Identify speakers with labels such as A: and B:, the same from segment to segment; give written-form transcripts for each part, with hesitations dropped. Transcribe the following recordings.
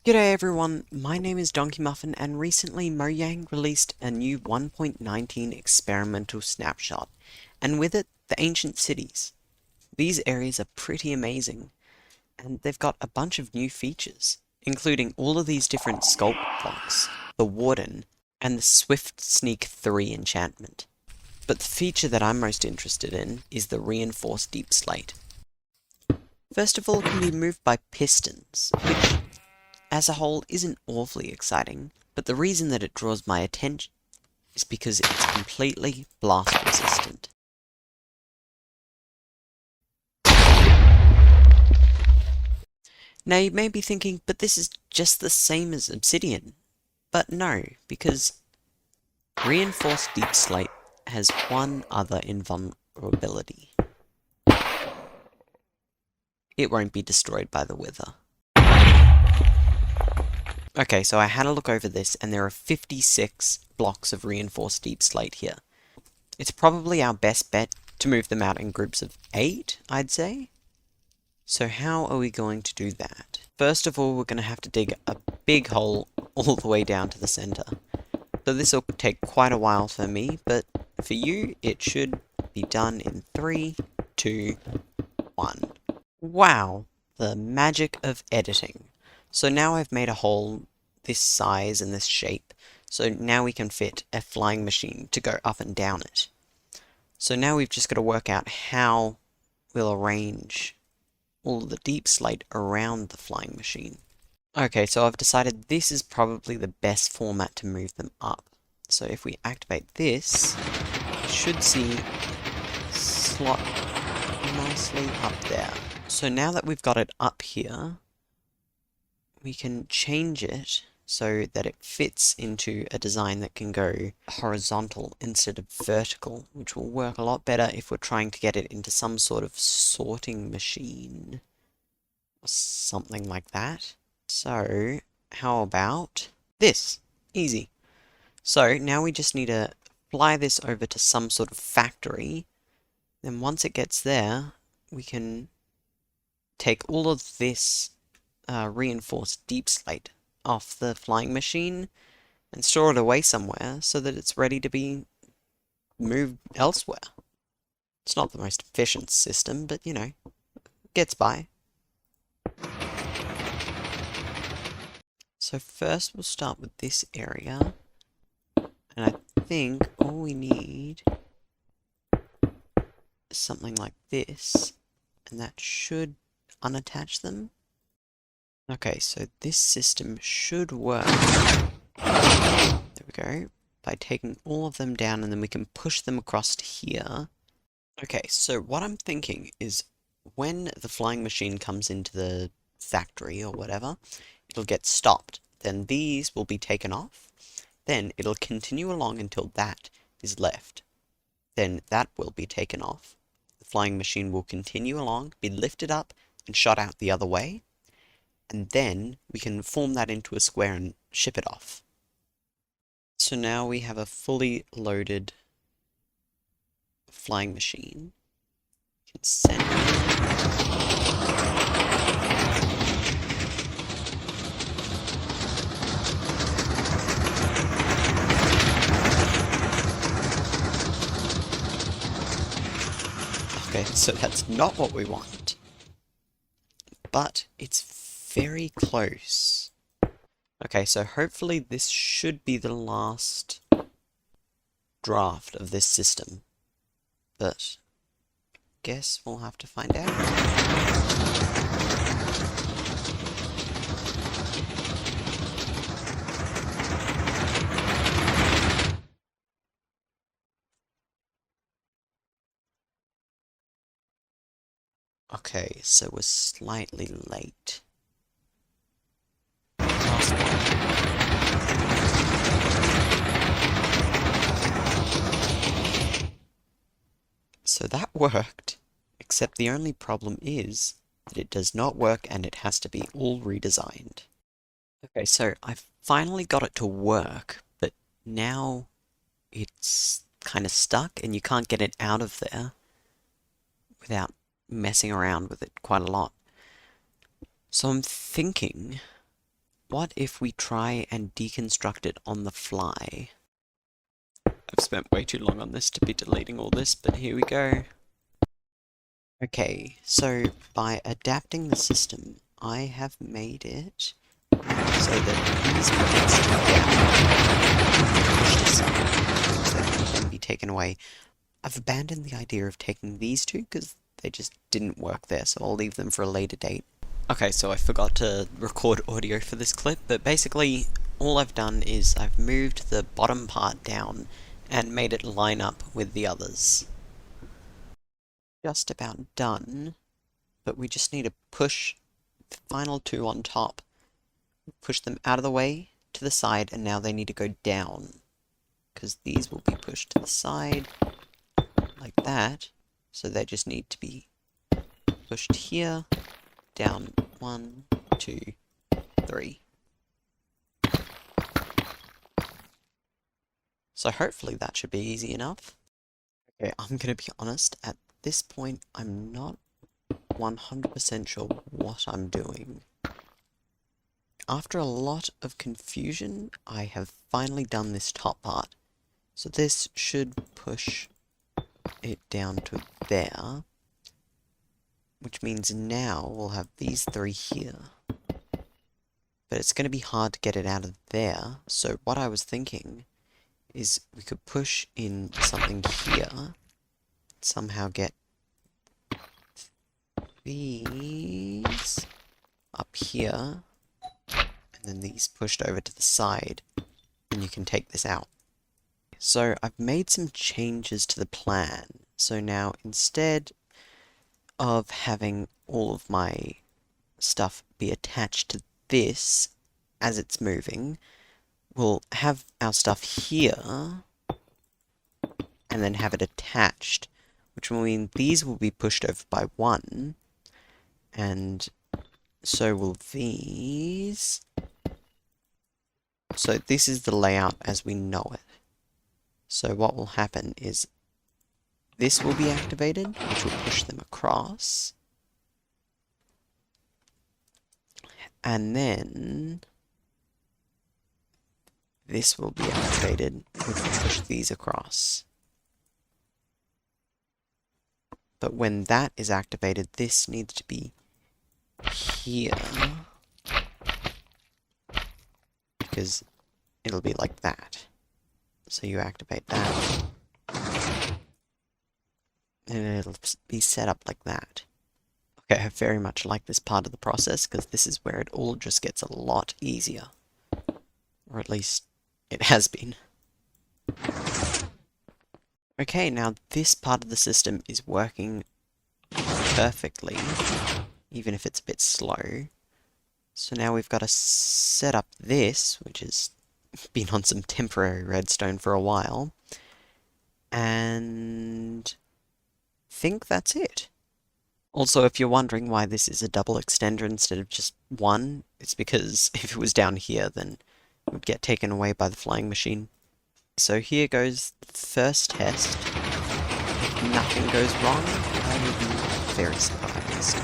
A: G'day everyone, my name is Donkey Muffin and recently Mojang released a new 1.19 experimental snapshot, and with it, the ancient cities. These areas are pretty amazing, and they've got a bunch of new features, including all of these different sculpt blocks, the Warden, and the Swift Sneak 3 enchantment. But the feature that I'm most interested in is the ReEnforced Deepslate. First of all, it can be moved by pistons, which as a whole isn't awfully exciting, but the reason that it draws my attention is because it's completely blast resistant. Now you may be thinking, but this is just the same as Obsidian. But no, because Reinforced Deepslate has one other invulnerability. It won't be destroyed by the wither. Okay, so I had a look over this, and there are 56 blocks of Reinforced Deepslate here. It's probably our best bet to move them out in groups of 8, I'd say. So how are we going to do that? First of all, we're going to have to dig a big hole all the way down to the center. So this will take quite a while for me, but for you, it should be done in 3, 2, 1. Wow! The magic of editing. So now I've made a hole this size and this shape, so now we can fit a flying machine to go up and down it. So now we've just got to work out how we'll arrange all the deepslate around the flying machine. Okay, so I've decided this is probably the best format to move them up. So if we activate this, you should see slot nicely up there. So now that we've got it up here, we can change it so that it fits into a design that can go horizontal instead of vertical, which will work a lot better if we're trying to get it into some sort of sorting machine or something like that. So, how about this? Easy. So, now we just need to fly this over to some sort of factory. Then once it gets there, we can take all of this reinforced deepslate off the flying machine and store it away somewhere so that it's ready to be moved elsewhere. It's not the most efficient system, but you know, gets by. So first we'll start with this area, and I think all we need is something like this, and that should unattach them. Okay, so this system should work. There we go. By taking all of them down, and then we can push them across to here. Okay, so what I'm thinking is when the flying machine comes into the factory or whatever, it'll get stopped. Then these will be taken off. Then it'll continue along until that is left. Then that will be taken off. The flying machine will continue along, be lifted up, and shot out the other way. And then we can form that into a square and ship it off. So now we have a fully loaded flying machine. We can send Okay, so that's not what we want. But it's very close. Okay, so hopefully this should be the last draft of this system. But guess we'll have to find out. Okay, so we're slightly late. So that worked, except the only problem is that it does not work and it has to be all redesigned. Okay, so I've finally got it to work, but now it's kind of stuck and you can't get it out of there without messing around with it quite a lot. So I'm thinking what if we try and deconstruct it on the fly? I've spent way too long on this to be deleting all this, but here we go. Okay, so by adapting the system, I have made it so that these points can be taken away. I've abandoned the idea of taking these two because they just didn't work there, so I'll leave them for a later date. Okay, so I forgot to record audio for this clip, but basically all I've done is I've moved the bottom part down and made it line up with the others. Just about done, but we just need to push the final two on top. Push them out of the way to the side, and now they need to go down, because these will be pushed to the side like that, so they just need to be pushed here, down 1, 2, 3. So hopefully that should be easy enough. Okay, I'm gonna be honest, at this point I'm not 100% sure what I'm doing. After a lot of confusion, I have finally done this top part. So this should push it down to there, which means now we'll have these three here. But it's going to be hard to get it out of there, so what I was thinking is we could push in something here, somehow get these up here, and then these pushed over to the side, and you can take this out. So I've made some changes to the plan. So now instead of having all of my stuff be attached to this as it's moving, we'll have our stuff here and then have it attached, which will mean these will be pushed over by one, and so will these. So this is the layout as we know it. So what will happen is this will be activated, which will push them across. And then this will be activated, which will push these across. But when that is activated, this needs to be here, because it'll be like that. So you activate that, and it'll be set up like that. Okay, I very much like this part of the process, because this is where it all just gets a lot easier. Or at least, it has been. Okay, now this part of the system is working perfectly, even if it's a bit slow. So now we've got to set up this, which has been on some temporary redstone for a while, and I think that's it. Also, if you're wondering why this is a double extender instead of just one, it's because if it was down here, then it would get taken away by the flying machine. So here goes the first test. If nothing goes wrong, I will be very surprised.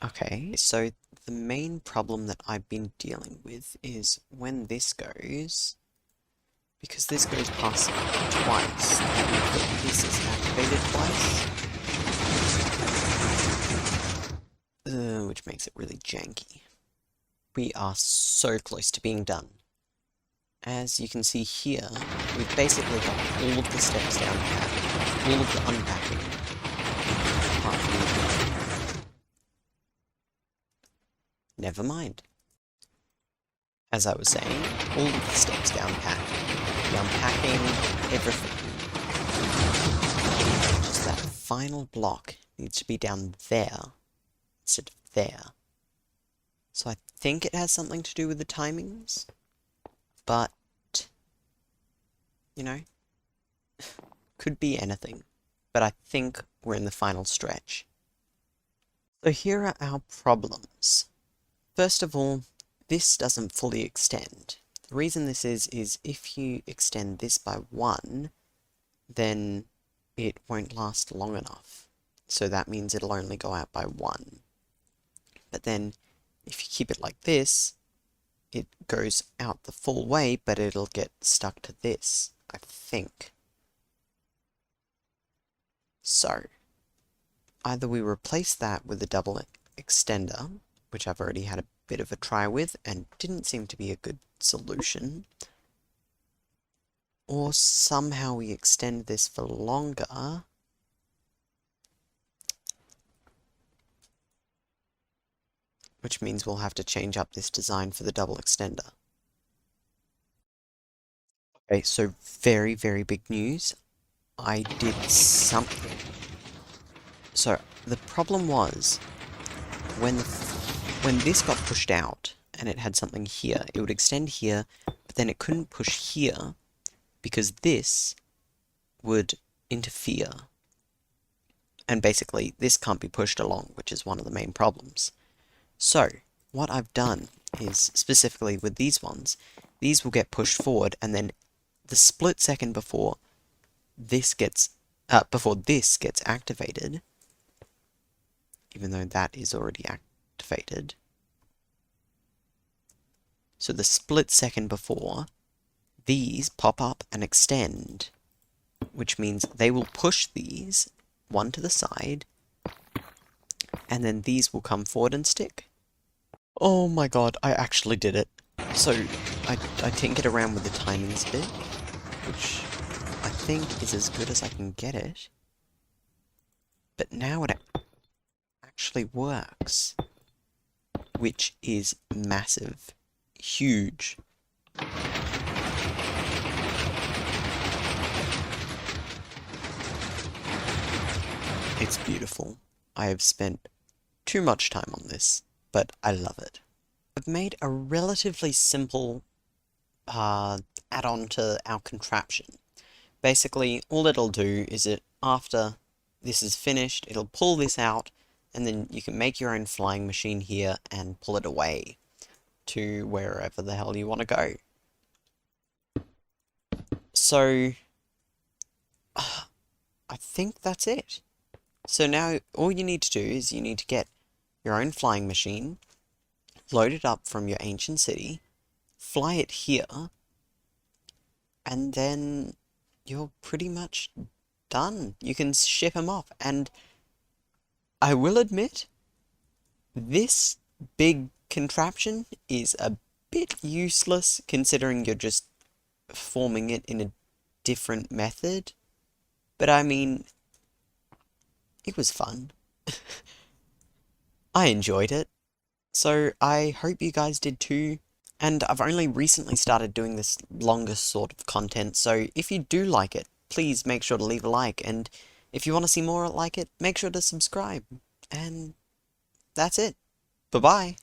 A: Okay, so the main problem that I've been dealing with is when this goes, because this goes past twice, that means that this is activated twice, which makes it really janky. We are so close to being done. As you can see here, we've basically got all of the steps down here, all of the unpacking, apart from never mind. As I was saying, all of the steps down packed. The unpacking, everything. Just that final block needs to be down there, instead of there. So I think it has something to do with the timings, but, you know, could be anything. But I think we're in the final stretch. So here are our problems. First of all, this doesn't fully extend. The reason this is if you extend this by 1, then it won't last long enough. So that means it'll only go out by 1. But then if you keep it like this, it goes out the full way, but it'll get stuck to this, I think. So, either we replace that with a double extender, which I've already had a bit of a try with and didn't seem to be a good solution, or somehow we extend this for longer, which means we'll have to change up this design for the double extender. Okay, so very, very big news. I did something. So, the problem was, when this got pushed out, and it had something here, it would extend here, but then it couldn't push here, because this would interfere. And basically, this can't be pushed along, which is one of the main problems. So, what I've done is, specifically with these ones, these will get pushed forward, and then the split second before this gets activated, even though that is already activated. So the split second before, these pop up and extend, which means they will push these one to the side, and then these will come forward and stick. Oh my god, I actually did it. So, I tinkered around with the timings a bit, which I think is as good as I can get it. But now it actually works, which is massive. Huge. It's beautiful. I have spent too much time on this, but I love it. I've made a relatively simple add-on to our contraption. Basically, all it'll do is after this is finished, it'll pull this out, and then you can make your own flying machine here and pull it away to wherever the hell you want to go. So, I think that's it. So now, all you need to do is you need to get your own flying machine, load it up from your ancient city, fly it here, and then you're pretty much done. You can ship them off, and I will admit, this big contraption is a bit useless considering you're just forming it in a different method, but I mean, it was fun. I enjoyed it, so I hope you guys did too. And I've only recently started doing this longer sort of content, so if you do like it, please make sure to leave a like, and if you want to see more like it, make sure to subscribe. And that's it. Bye-bye.